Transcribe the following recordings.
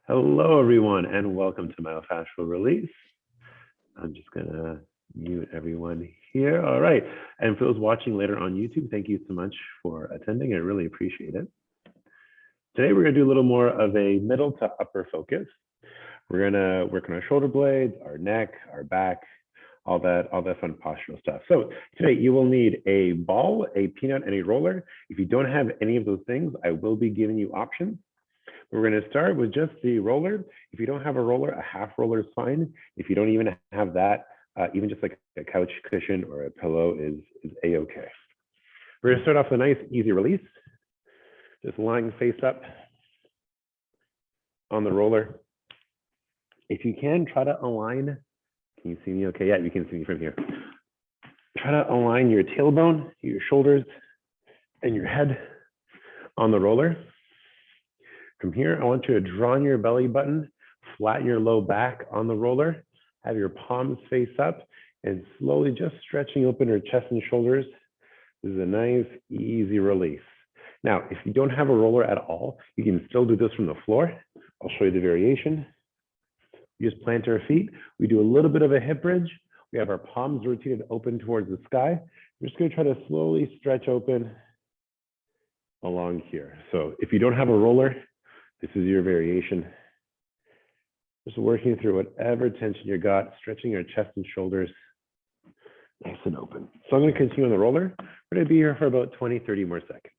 Hello, everyone, and welcome to Myofascial Release. I'm just going to mute everyone here. All right. And for those watching later on YouTube, thank you so much for attending. I really appreciate it. Today, we're going to do a little more of a middle to upper focus. We're going to work on our shoulder blades, our neck, our back, all that fun postural stuff. So today you will need a ball, a peanut, and a roller. If you don't have any of those things, I will be giving you options. We're going to start with just the roller. If you don't have a roller, a half roller is fine. If you don't even have that, even just like a couch cushion or a pillow is a-okay. We're going to start off with a nice easy release. Just lying face up on the roller. If you can, try to align. Can you see me okay? Yeah, you can see me from here. Try to align your tailbone, your shoulders, and your head on the roller. From here, I want you to draw on your belly button, flatten your low back on the roller, have your palms face up, and slowly just stretching open your chest and shoulders. This is a nice, easy release. Now, if you don't have a roller at all, you can still do this from the floor. I'll show you the variation. We just plant our feet. We do a little bit of a hip bridge. We have our palms rotated open towards the sky. We're just going to try to slowly stretch open along here. So if you don't have a roller, this is your variation. Just working through whatever tension you got, stretching your chest and shoulders nice and open. So I'm going to continue on the roller. We're going to be here for about 20, 30 more seconds.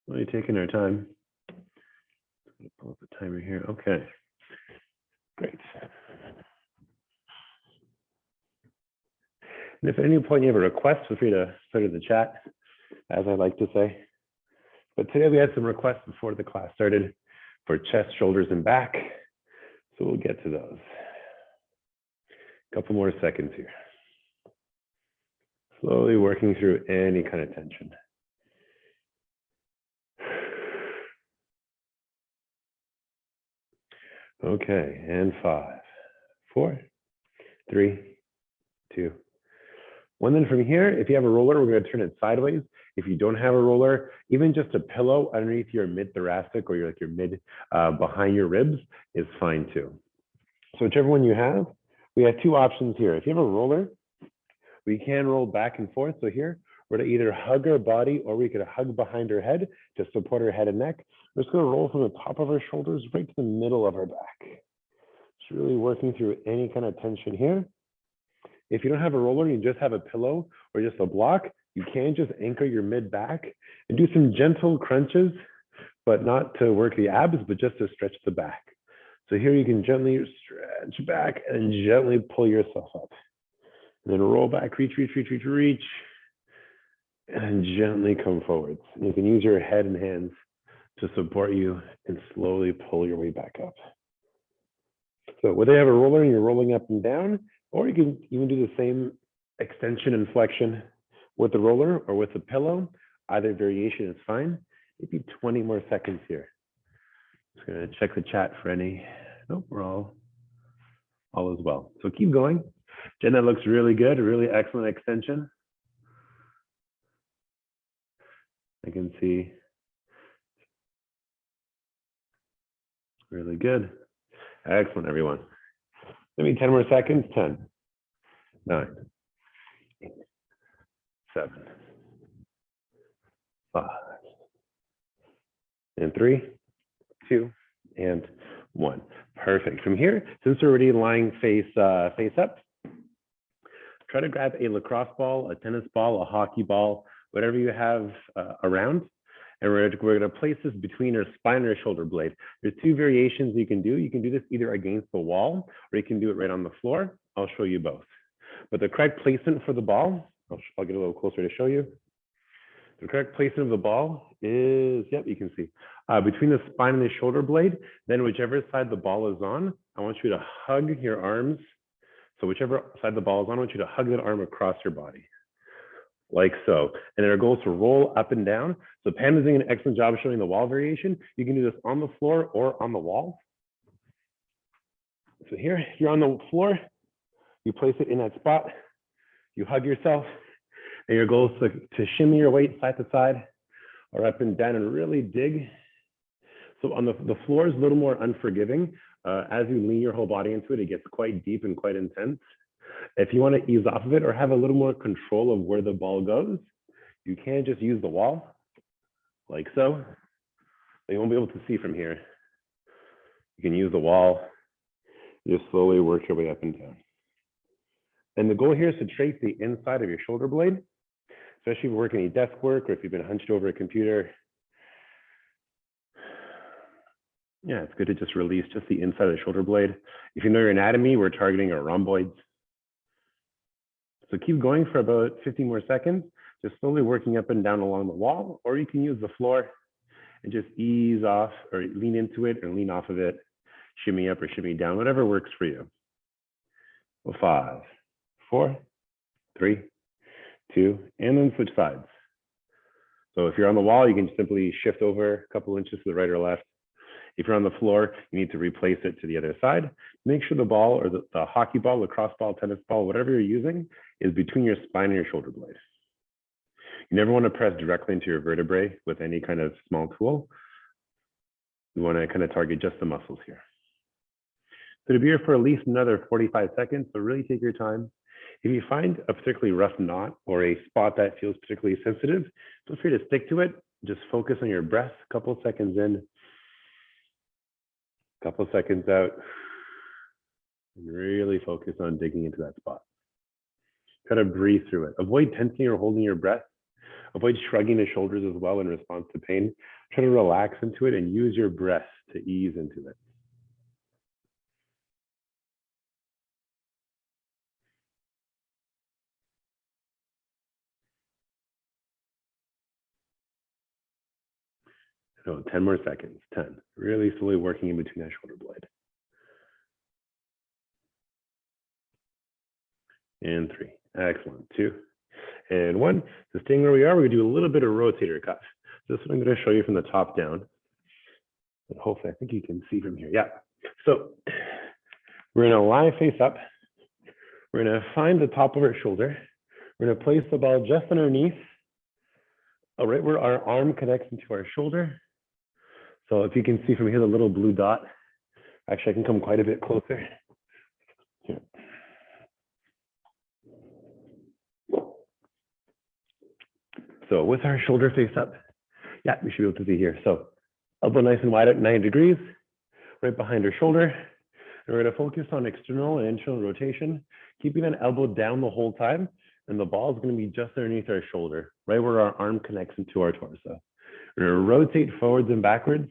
Really taking our time. Pull up the timer here. Okay, great. And if at any point you have a request, feel free to put it in the chat, as I like to say. But today we had some requests before the class started for chest, shoulders, and back. So we'll get to those. A couple more seconds here. Slowly working through any kind of tension. Okay, and 5, 4, 3, 2, 1. Then from here, if you have a roller, we're going to turn it sideways. If you don't have a roller, even just a pillow underneath your mid-thoracic or your mid behind your ribs is fine too. So whichever one you have, we have two options here. If you have a roller, we can roll back and forth. So here, we're going to either hug our body or we could hug behind our head to support our head and neck. We're just going to roll from the top of our shoulders right to the middle of our back. Just really working through any kind of tension here. If you don't have a roller, you just have a pillow or just a block, you can just anchor your mid back and do some gentle crunches, but not to work the abs, but just to stretch the back. So here you can gently stretch back and gently pull yourself up. And then roll back, reach, and gently come forwards. You can use your head and hands to support you and slowly pull your way back up. So whether you have a roller and you're rolling up and down, or you can even do the same extension and flexion with the roller or with the pillow, either variation is fine. Maybe 20 more seconds here. Just gonna check the chat for any, nope, we're all is well. So keep going. Jen, that looks really good, really excellent extension. I can see. Really good. Excellent, everyone. Give me 10 more seconds. 10, 9, 8, 7, 5, and 3, 2, and 1. Perfect. From here, since we're already lying face up, try to grab a lacrosse ball, a tennis ball, a hockey ball, whatever you have around. And we're going to place this between our spine and our shoulder blade. There's two variations you can do. You can do this either against the wall or you can do it right on the floor. I'll show you both. But the correct placement for the ball, I'll get a little closer to show you. The correct placement of the ball is, yep, you can see, between the spine and the shoulder blade. Then whichever side the ball is on, I want you to hug your arms. So whichever side the ball is on, I want you to hug that arm across your body. Like so. And then our goal is to roll up and down. So Pam is doing an excellent job of showing the wall variation. You can do this on the floor or on the wall. So here, you're on the floor, you place it in that spot, you hug yourself, and your goal is to shimmy your weight side to side, or up and down and really dig. So on the floor is a little more unforgiving. As you lean your whole body into it, it gets quite deep and quite intense. If you want to ease off of it or have a little more control of where the ball goes, you can just use the wall like so. But you won't be able to see from here. You can use the wall. Just slowly work your way up and down. And the goal here is to trace the inside of your shoulder blade, especially if you work any desk work or if you've been hunched over a computer. Yeah, it's good to just release just the inside of the shoulder blade. If you know your anatomy, we're targeting our rhomboids. So keep going for about 15 more seconds, just slowly working up and down along the wall, or you can use the floor and just ease off or lean into it or lean off of it, shimmy up or shimmy down, whatever works for you. Well, 5, 4, 3, 2, and then switch sides. So if you're on the wall, you can simply shift over a couple inches to the right or left. If you're on the floor, you need to replace it to the other side. Make sure the ball or the hockey ball, lacrosse ball, tennis ball, whatever you're using is between your spine and your shoulder blade. You never want to press directly into your vertebrae with any kind of small tool. You want to kind of target just the muscles here. So to be here for at least another 45 seconds, so really take your time. If you find a particularly rough knot or a spot that feels particularly sensitive, feel free to stick to it. Just focus on your breath, a couple of seconds in, a couple of seconds out, and really focus on digging into that spot. Try to breathe through it. Avoid tensing or holding your breath. Avoid shrugging the shoulders as well in response to pain. Try to relax into it and use your breath to ease into it. So 10 more seconds, 10. Really slowly working in between that shoulder blade. And 3, excellent, 2, and 1. So staying where we are, we're gonna do a little bit of rotator cuff. This one I'm gonna show you from the top down. And hopefully, I think you can see from here, yeah. So we're gonna lie face up. We're gonna find the top of our shoulder. We're gonna place the ball just underneath, right where our arm connects into our shoulder. So if you can see from here, the little blue dot, actually I can come quite a bit closer. Here. So with our shoulder face up, yeah, we should be able to see here. So elbow nice and wide at 90 degrees, right behind our shoulder. And we're gonna focus on external and internal rotation, keeping that elbow down the whole time. And the ball is gonna be just underneath our shoulder, right where our arm connects into our torso. We're gonna rotate forwards and backwards.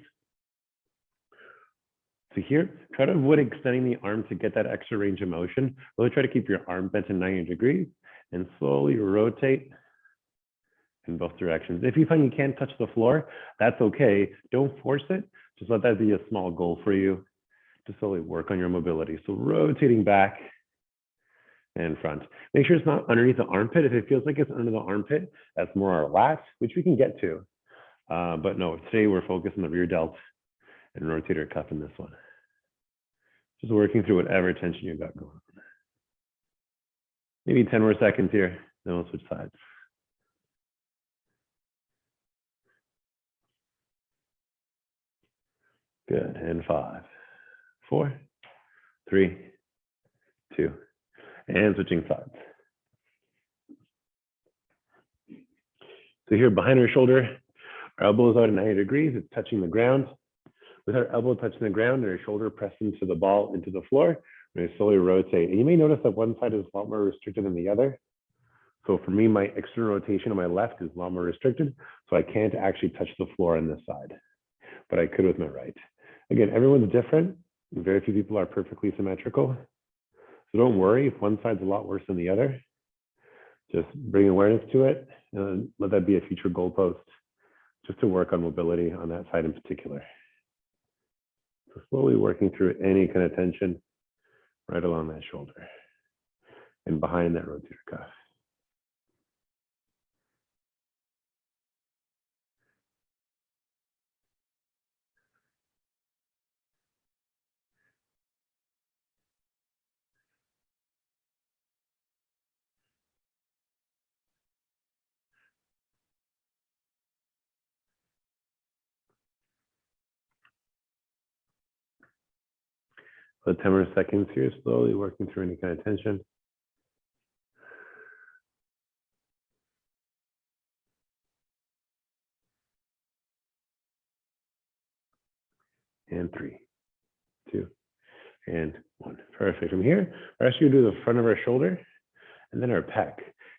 So here, try to avoid extending the arm to get that extra range of motion. Really try to keep your arm bent at 90 degrees and slowly rotate in both directions. If you find you can't touch the floor, that's okay. Don't force it. Just let that be a small goal for you to slowly work on your mobility. So rotating back and front. Make sure it's not underneath the armpit. If it feels like it's under the armpit, that's more our lats, which we can get to. But no, today we're focused on the rear delt and rotator cuff in this one. Just working through whatever tension you've got going on. Maybe 10 more seconds here, then we'll switch sides. Good, and 5, 4, 3, 2, and switching sides. So here behind our shoulder, our elbow is out at 90 degrees, it's touching the ground. With our elbow touching the ground and our shoulder pressed into the ball, into the floor, we're gonna slowly rotate. And you may notice that one side is a lot more restricted than the other. So for me, my external rotation on my left is a lot more restricted, so I can't actually touch the floor on this side, but I could with my right. Again, everyone's different. Very few people are perfectly symmetrical. So don't worry if one side's a lot worse than the other. Just bring awareness to it and let that be a future goalpost just to work on mobility on that side in particular. So slowly working through any kind of tension right along that shoulder and behind that rotator cuff. About 10 more seconds here, slowly working through any kind of tension. And 3, 2, and 1. Perfect. From here, we're actually going to do the front of our shoulder and then our pec.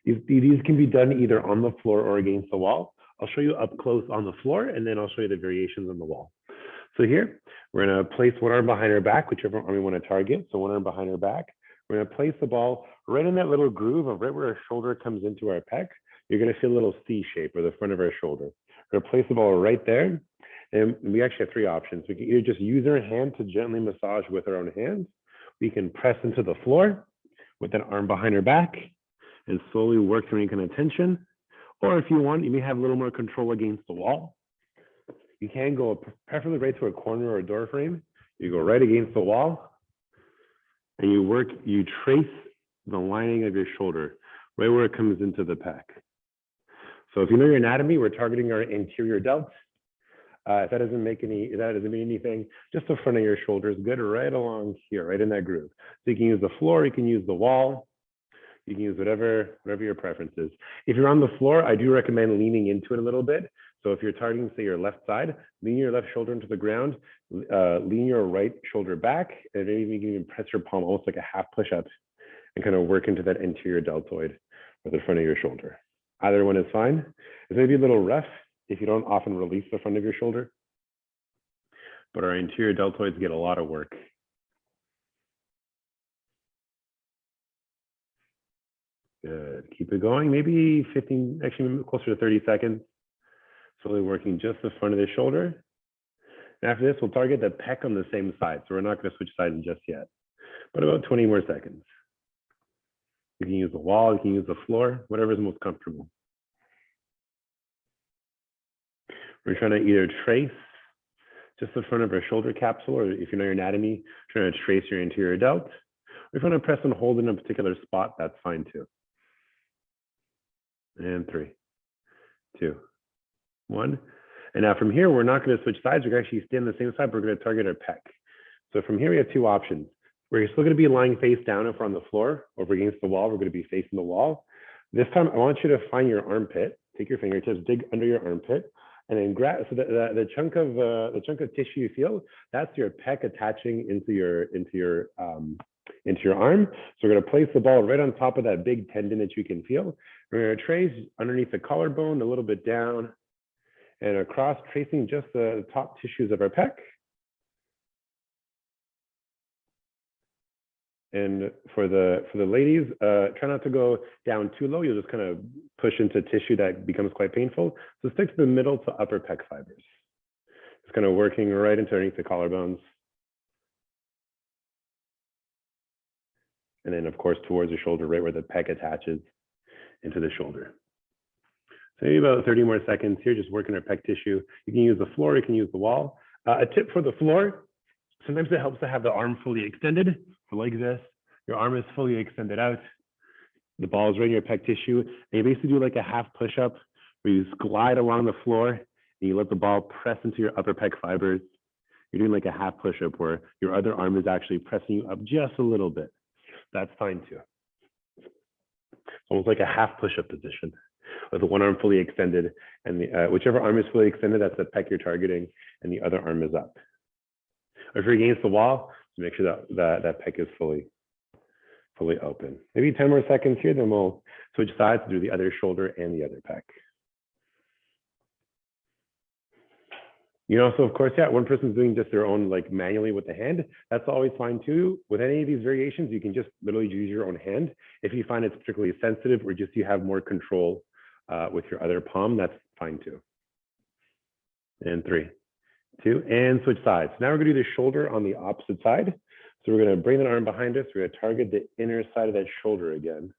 These can be done either on the floor or against the wall. I'll show you up close on the floor, and then I'll show you the variations on the wall. So here, we're going to place one arm behind our back, whichever arm we want to target. So one arm behind our back. We're going to place the ball right in that little groove of right where our shoulder comes into our pec. You're going to feel a little C shape or the front of our shoulder. We're going to place the ball right there. And we actually have 3 options. We can either just use our hand to gently massage with our own hands. We can press into the floor with that arm behind our back and slowly work through any kind of tension. Or if you want, you may have a little more control against the wall. You can go preferably right to a corner or a door frame. You go right against the wall and you trace the lining of your shoulder right where it comes into the pec. So if you know your anatomy, we're targeting our anterior delt. If that doesn't mean anything, just the front of your shoulder is good right along here, right in that groove. So you can use the floor, you can use the wall, you can use whatever your preference is. If you're on the floor, I do recommend leaning into it a little bit. So if you're targeting, say, your left side, lean your left shoulder into the ground, lean your right shoulder back, and maybe you can even press your palm almost like a half push-up and kind of work into that anterior deltoid or the front of your shoulder. Either one is fine. It's maybe a little rough if you don't often release the front of your shoulder, but our anterior deltoids get a lot of work. Good, keep it going, maybe 15, actually closer to 30 seconds. Slowly working just the front of the shoulder. And after this, we'll target the pec on the same side. So we're not gonna switch sides just yet, but about 20 more seconds. You can use the wall, you can use the floor, whatever is most comfortable. We're trying to either trace just the front of our shoulder capsule, or if you know your anatomy, trying to trace your anterior delt. If you want to press and hold in a particular spot, that's fine too. And 3, 2, 1. And now from here, we're not going to switch sides. We're going to actually stay on the same side. We're going to target our pec. So from here, we have 2 options. We're still going to be lying face down if we're on the floor, or if we're against the wall, we're going to be facing the wall. This time, I want you to find your armpit. Take your fingertips, dig under your armpit, and then grab. So the chunk of tissue you feel, that's your pec attaching into your arm. So we're going to place the ball right on top of that big tendon that you can feel. We're going to trace underneath the collarbone, a little bit down, and across, tracing just the top tissues of our pec. And for the ladies, try not to go down too low. You'll just kind of push into tissue that becomes quite painful. So stick to the middle to upper pec fibers. Just kind of working right into underneath the collarbones. And then of course, towards the shoulder, right where the pec attaches into the shoulder. So maybe about 30 more seconds here, just working our pec tissue. You can use the floor, you can use the wall. A tip for the floor, sometimes it helps to have the arm fully extended. So like this, your arm is fully extended out. The ball is right in your pec tissue. And you basically do like a half push-up where you just glide along the floor and you let the ball press into your upper pec fibers. You're doing like a half push-up where your other arm is actually pressing you up just a little bit. That's fine too. It's almost like a half push-up position with the one arm fully extended, and whichever arm is fully extended, that's the pec you're targeting, and the other arm is up. Or if you're against the wall, make sure that pec is fully open. Maybe 10 more seconds here, then we'll switch sides to do the other shoulder and the other pec. You know, so of course, yeah, one person's doing just their own, like manually with the hand. That's always fine too. With any of these variations, you can just literally use your own hand. If you find it's particularly sensitive or just you have more control with your other palm, that's fine too. And 3, 2, and switch sides. Now we're gonna do the shoulder on the opposite side. So we're gonna bring the arm behind us. We're gonna target the inner side of that shoulder again.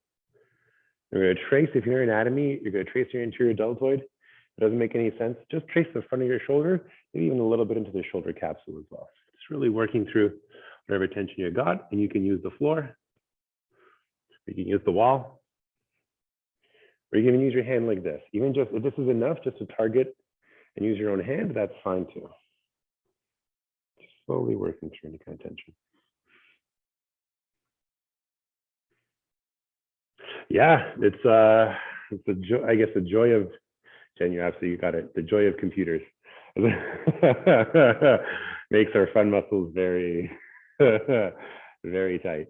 We're gonna trace, if you know your anatomy, you're gonna trace your anterior deltoid. It doesn't make any sense. Just trace the front of your shoulder, maybe even a little bit into the shoulder capsule as well. Just really working through whatever tension you got, and you can use the floor, you can use the wall, or you can use your hand like this. Even just, if this is enough just to target and use your own hand, that's fine too. Just slowly working through any kind of tension. Yeah, it's the joy, I guess the joy of, Jen, you absolutely got it. The joy of computers makes our front muscles very, very tight.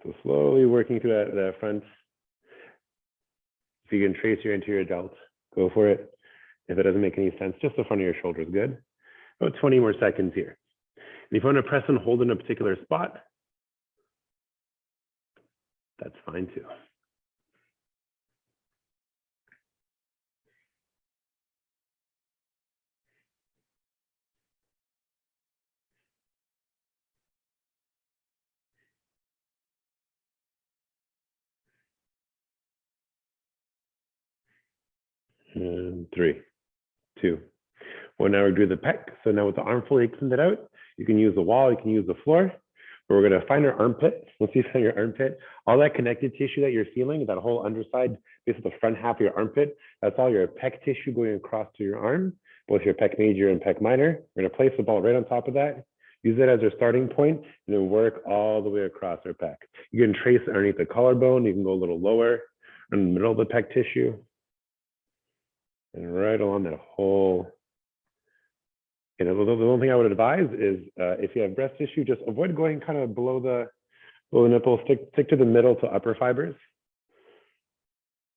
So slowly working through that front. If you can trace your anterior delt, go for it. If it doesn't make any sense, just the front of your shoulders, good. About 20 more seconds here. And if you want to press and hold in a particular spot, that's fine too. And 3, 2, 1. Now we're doing the pec. So now with the arm fully extended out, you can use the wall, you can use the floor. But we're going to find our armpit. Once you find your armpit, all that connective tissue that you're feeling, that whole underside, basically the front half of your armpit, that's all your pec tissue going across to your arm, both your pec major and pec minor. We're going to place the ball right on top of that. Use it as our starting point, and then work all the way across our pec. You can trace underneath the collarbone. You can go a little lower in the middle of the pec tissue, and right along that whole. And the one thing I would advise is if you have breast tissue, just avoid going kind of below the nipple. Stick to the middle to upper fibers,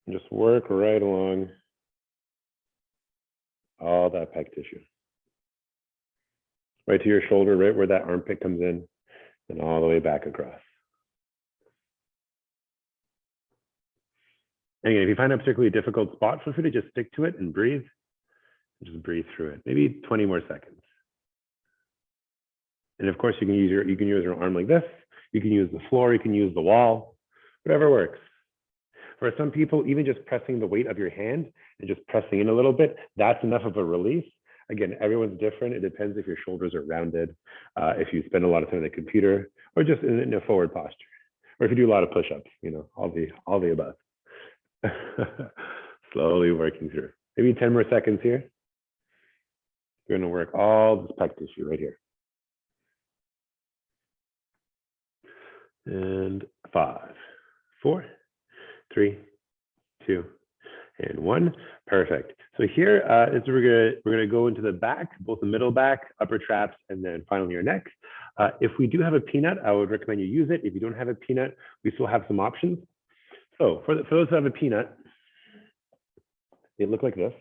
and just work right along all that pec tissue, right to your shoulder, right where that armpit comes in, and all the way back across. And again, if you find a particularly difficult spot, feel free to just stick to it and breathe. Just breathe through it. Maybe 20 more seconds. And of course, you can use your arm like this. You can use the floor. You can use the wall. Whatever works. For some people, even just pressing the weight of your hand and just pressing in a little bit, that's enough of a release. Again, everyone's different. It depends if your shoulders are rounded, if you spend a lot of time on the computer, or just in a forward posture, or if you do a lot of push-ups. You know, all the above. Slowly working through. Maybe 10 more seconds here. You're going to work all this pec tissue right here. And 5, 4, 3, 2, and 1. Perfect. So here is we're gonna go into the back, both the middle back, upper traps, and then finally your neck. If we do have a peanut, I would recommend you use it. If you don't have a peanut, we still have some options. So for those who have a peanut, they look like this.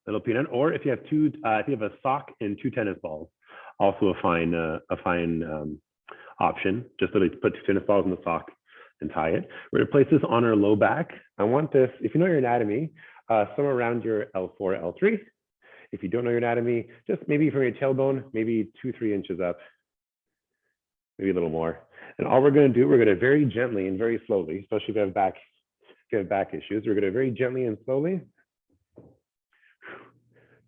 Little peanut, or if you have a sock and 2 tennis balls, also a fine option. Just literally put 2 tennis balls in the sock and tie it. We're going to place this on our low back. I want this, if you know your anatomy, somewhere around your L4, L3. If you don't know your anatomy, just maybe from your tailbone, maybe 2-3 inches up, maybe a little more. And all we're going to do, we're going to very gently and very slowly, especially if you have back issues, we're going to very gently and slowly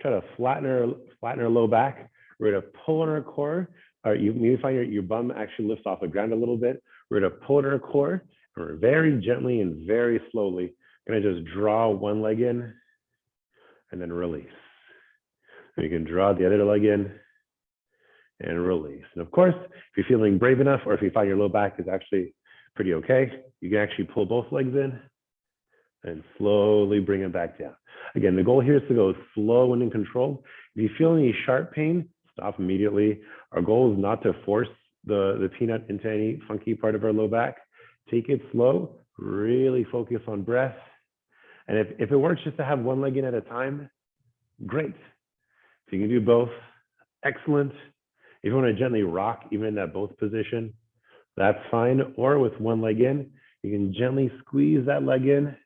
try to flatten our low back. We're going to pull on our core. You maybe find your bum actually lifts off the ground a little bit. We're going to pull at our core, and we're very gently and very slowly going to just draw one leg in and then release. And you can draw the other leg in and release. And of course, if you're feeling brave enough, or if you find your low back is actually pretty okay, you can actually pull both legs in and slowly bring it back down. Again, the goal here is to go slow and in control. If you feel any sharp pain, stop immediately. Our goal is not to force the peanut into any funky part of our low back. Take it slow, really focus on breath. And if it works just to have one leg in at a time, great. If you can do both, excellent. If you want to gently rock, even in that both position, that's fine. Or with one leg in, you can gently squeeze that leg in,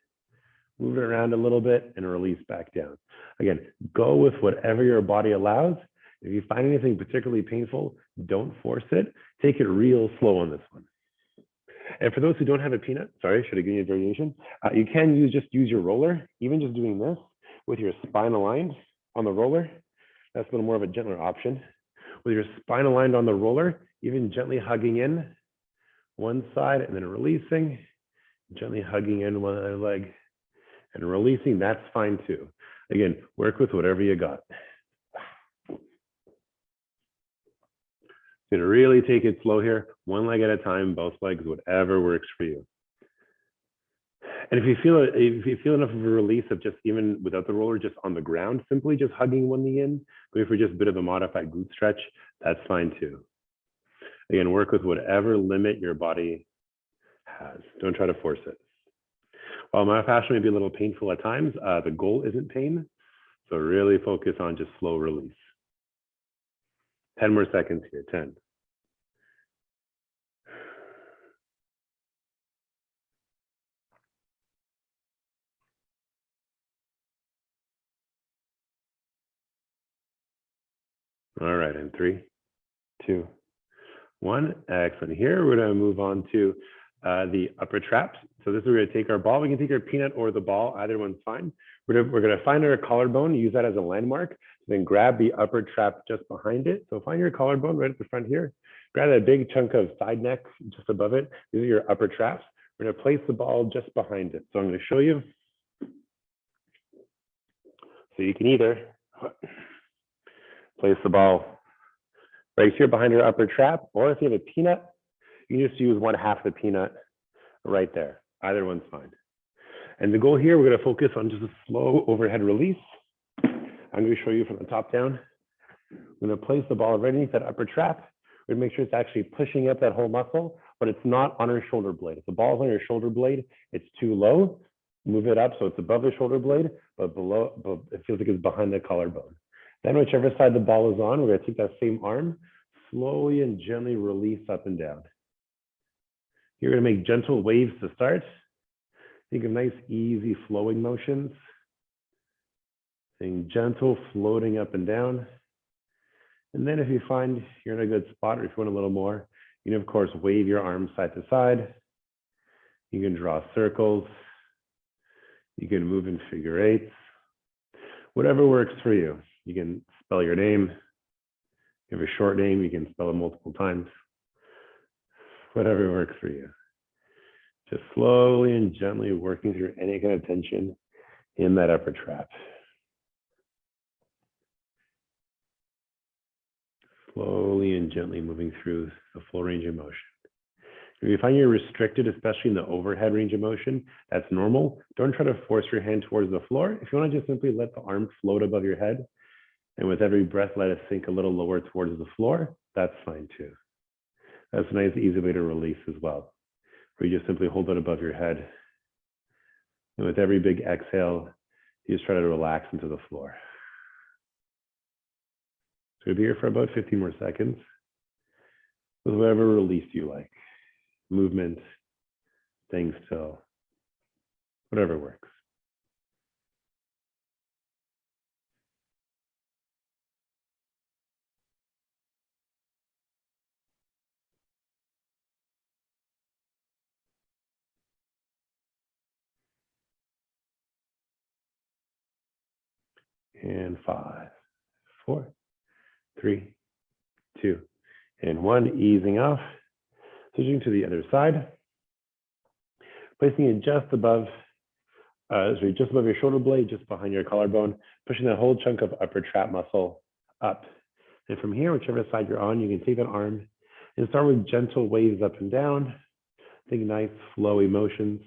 move it around a little bit, and release back down. Again, go with whatever your body allows. If you find anything particularly painful, don't force it. Take it real slow on this one. And for those who don't have a peanut, sorry, should I give you a variation? You can use your roller, even just doing this with your spine aligned on the roller. That's a little more of a gentler option. With your spine aligned on the roller, even gently hugging in one side and then releasing, gently hugging in one other leg and releasing, that's fine too. Again, work with whatever you got. So to really take it slow here, one leg at a time, both legs, whatever works for you. And if you feel enough of a release of just even without the roller, just on the ground, simply just hugging one knee in, going for just a bit of a modified glute stretch, that's fine too. Again, work with whatever limit your body has. Don't try to force it. While myofascial may be a little painful at times, the goal isn't pain. So really focus on just slow release. 10 more seconds here, 10. All right, in 3, 2, 1. Excellent. Here we're going to move on to the upper traps. So this is, we're going to take our ball. We can take our peanut or the ball. Either one's fine. We're going to find our collarbone, use that as a landmark, then grab the upper trap just behind it. So find your collarbone right at the front here. Grab that big chunk of side neck just above it. These are your upper traps. We're going to place the ball just behind it. So I'm going to show you. So you can either place the ball right here behind your upper trap, or if you have a peanut, you can just use 1/2 the peanut right there. Either one's fine. And the goal here, we're going to focus on just a slow overhead release. I'm going to show you from the top down. I'm going to place the ball right underneath that upper trap. We're going to make sure it's actually pushing up that whole muscle, but it's not on our shoulder blade. If the ball's on your shoulder blade, it's too low. Move it up so it's above the shoulder blade, but below, but it feels like it's behind the collarbone. Then whichever side the ball is on, we're going to take that same arm, slowly and gently release up and down. You're going to make gentle waves to start. Think of nice, easy flowing motions. Think gentle floating up and down. And then if you find you're in a good spot, or if you want a little more, you can of course wave your arms side to side. You can draw circles. You can move in figure eights. Whatever works for you. You can spell your name. If you have a short name, you can spell it multiple times. Whatever works for you. Just slowly and gently working through any kind of tension in that upper trap. Slowly and gently moving through the full range of motion. If you find you're restricted, especially in the overhead range of motion, that's normal. Don't try to force your hand towards the floor. If you want to just simply let the arm float above your head, and with every breath, let it sink a little lower towards the floor, that's fine too. That's a nice, easy way to release as well, where you just simply hold it above your head. And with every big exhale, you just try to relax into the floor. So we'll be here for about 15 more seconds with whatever release you like. Movement, staying still, whatever works. And 5, 4, 3, 2, and 1. Easing off. Switching to the other side. Placing it just above, just above your shoulder blade, just behind your collarbone, pushing that whole chunk of upper trap muscle up. And from here, whichever side you're on, you can take that arm and start with gentle waves up and down. Think nice, flowy motions.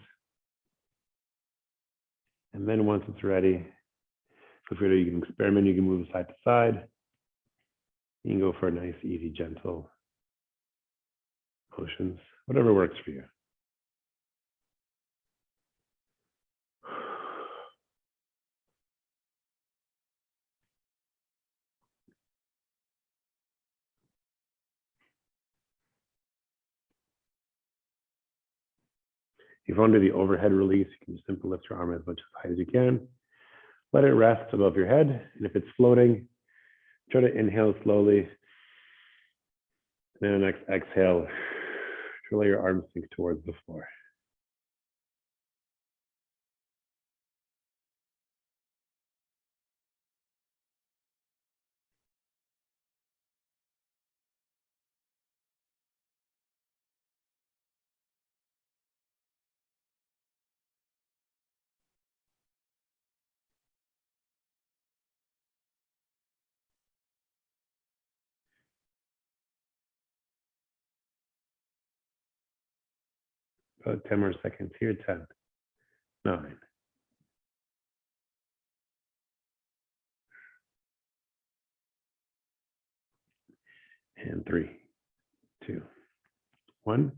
And then once it's ready, feel free to, you can experiment, you can move side to side. You can go for a nice, easy, gentle motions, whatever works for you. If you want to do the overhead release, you can just simply lift your arm as much as high as you can. Let it rest above your head. And if it's floating, try to inhale slowly. And then next exhale, to let your arms sink towards the floor. About 10 more seconds here. 10, 9. And 3, 2, 1.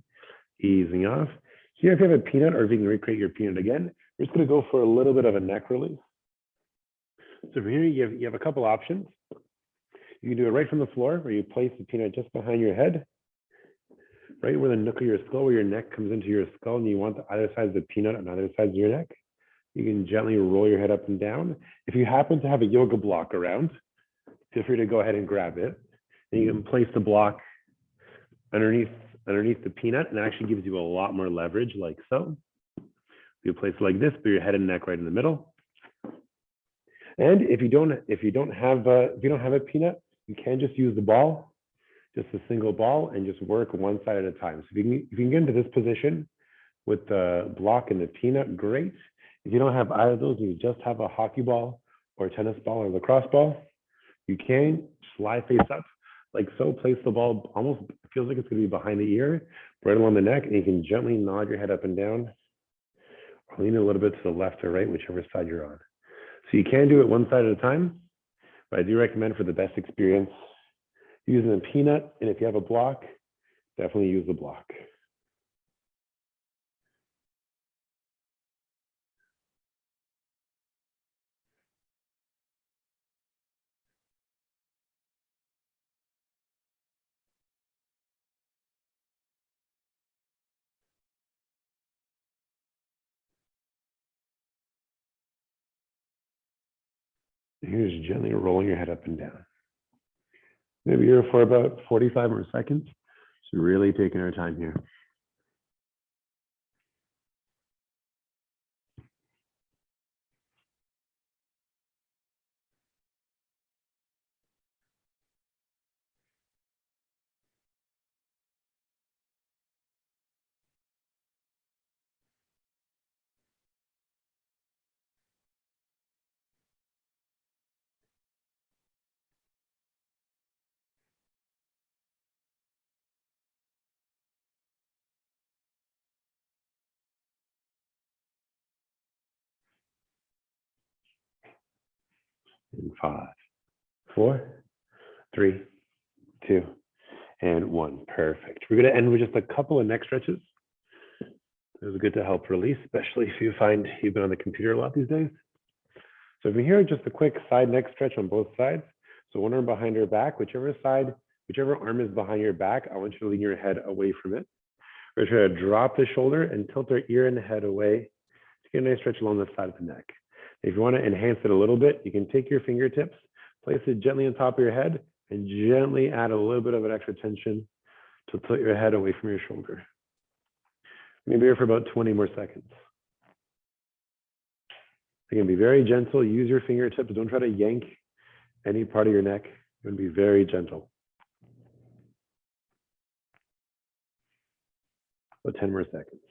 Easing off. Here, if you have a peanut or if you can recreate your peanut again, we're just going to go for a little bit of a neck release. So from here, you have a couple options. You can do it right from the floor, where you place the peanut just behind your head, right where the nook of your skull, where your neck comes into your skull, and you want either side of the peanut on either sides of your neck. You can gently roll your head up and down. If you happen to have a yoga block around, feel free to go ahead and grab it. And you can place the block underneath the peanut, and it actually gives you a lot more leverage, like so. You place it like this, put your head and neck right in the middle. And if you don't have a peanut, you can just use the ball, just a single ball, and just work one side at a time. So if you can get into this position with the block and the peanut, great. If you don't have either of those, you just have a hockey ball or a tennis ball or lacrosse ball, you can slide face up like so. Place the ball almost, it feels like it's going to be behind the ear, right along the neck, and you can gently nod your head up and down, or lean a little bit to the left or right, whichever side you're on. So you can do it one side at a time, but I do recommend for the best experience using a peanut, and if you have a block, definitely use the block. Here's gently rolling your head up and down. Maybe here for about 45 more seconds. So really taking our time here. In 5, 4, 3, 2, and 1. Perfect. We're going to end with just a couple of neck stretches. It's good to help release, especially if you find you've been on the computer a lot these days. So from here, just a quick side neck stretch on both sides. So one arm behind your back, whichever arm is behind your back, I want you to lean your head away from it. We're going to drop the shoulder and tilt our ear and head away to get a nice stretch along the side of the neck. If you want to enhance it a little bit, you can take your fingertips, place it gently on top of your head, and gently add a little bit of an extra tension to tilt your head away from your shoulder. Maybe here for about 20 more seconds. You can be very gentle. Use your fingertips. Don't try to yank any part of your neck. You're going to be very gentle. About 10 more seconds.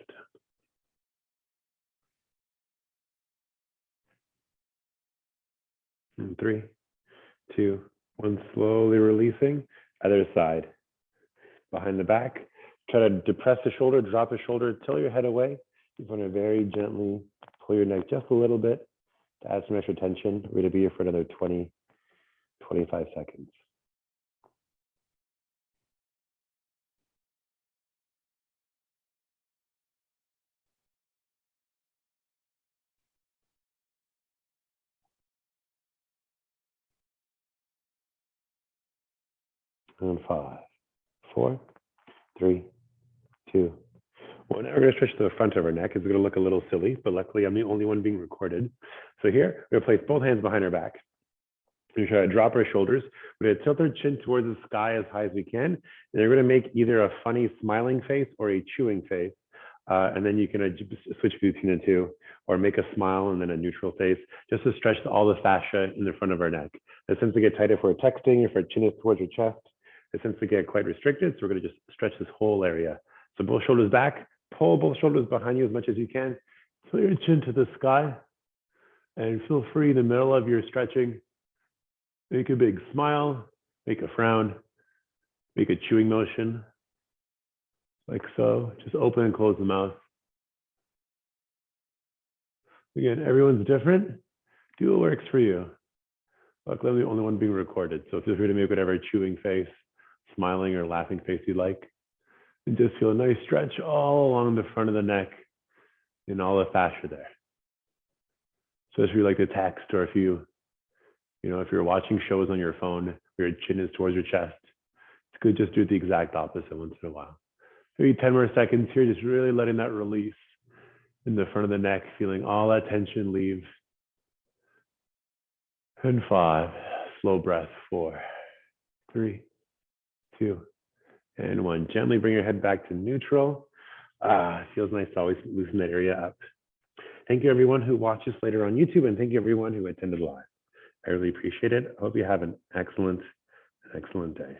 And 3, 2, 1. Slowly releasing. Other side. Behind the back. Try to depress the shoulder, drop the shoulder, tilt your head away. You want to very gently pull your neck just a little bit to add some extra tension. We're going to be here for another 20, 25 seconds. And 5, 4, 3, 2, 1. We're going to stretch to the front of our neck. It's going to look a little silly, but luckily I'm the only one being recorded. So here, we're going to place both hands behind our back. We're going to try to drop our shoulders. We're going to tilt our chin towards the sky as high as we can. And we're going to make either a funny smiling face or a chewing face. And then you can switch between the two, or make a smile and then a neutral face, just to stretch all the fascia in the front of our neck. It tends to get tight if we're texting, if our chin is towards our chest. It tends to get quite restricted, so we're going to just stretch this whole area. So both shoulders back, pull both shoulders behind you as much as you can. Tilt your chin to the sky, and feel free in the middle of your stretching. Make a big smile, make a frown, make a chewing motion, like so. Just open and close the mouth. Again, everyone's different. Do what works for you. Luckily, I'm the only one being recorded, so feel free to make whatever chewing face, smiling, or laughing face you like. And just feel a nice stretch all along the front of the neck and all the fascia there. So if you like to text, or if you're watching shows on your phone, where your chin is towards your chest, it's good just do the exact opposite once in a while. Maybe 10 more seconds here, just really letting that release in the front of the neck, feeling all that tension leave. And 5, slow breath, 4, 3, 2, and 1. Gently bring your head back to neutral. It feels nice to always loosen that area up. Thank you everyone who watches later on YouTube, and thank you everyone who attended live. I really appreciate it. I hope you have an excellent day.